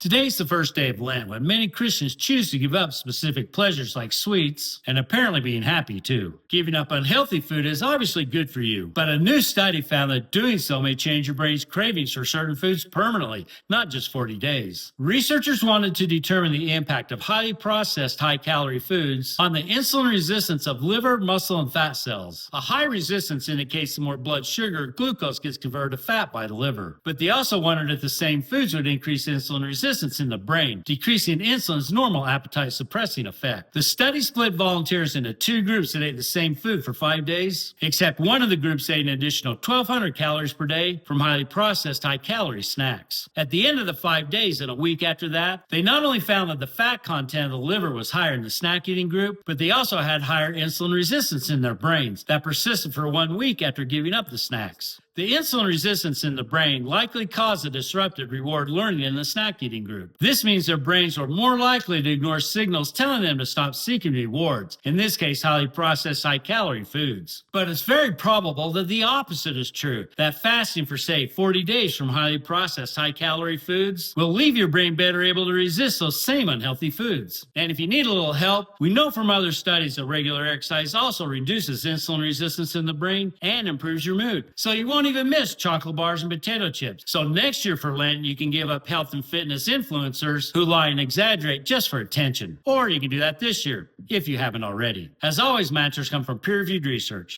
Today's the first day of Lent when many Christians choose to give up specific pleasures like sweets and apparently being happy too. Giving up unhealthy food is obviously good for you, but a new study found that doing so may change your brain's cravings for certain foods permanently, not just 40 days. Researchers wanted to determine the impact of highly processed high-calorie foods on the insulin resistance of liver, muscle, and fat cells. A high resistance indicates the more blood sugar, glucose gets converted to fat by the liver. But they also wondered if the same foods would increase insulin resistance in the brain, decreasing insulin's normal appetite-suppressing effect. The study split volunteers into two groups that ate the same food for 5 days, except one of the groups ate an additional 1,200 calories per day from highly processed high-calorie snacks. At the end of the 5 days and a week after that, they not only found that the fat content of the liver was higher in the snack-eating group, but they also had higher insulin resistance in their brains that persisted for 1 week after giving up the snacks. The insulin resistance in the brain likely caused a disrupted reward learning in the snack eating group. This means their brains were more likely to ignore signals telling them to stop seeking rewards, in this case highly processed high-calorie foods. But it's very probable that the opposite is true, that fasting for say 40 days from highly processed high-calorie foods will leave your brain better able to resist those same unhealthy foods. And if you need a little help, we know from other studies that regular exercise also reduces insulin resistance in the brain and improves your mood. So you won't even miss chocolate bars and potato chips. So next year for Lent, you can give up health and fitness influencers who lie and exaggerate just for attention. Or you can do that this year, if you haven't already. As always, answers come from peer-reviewed research.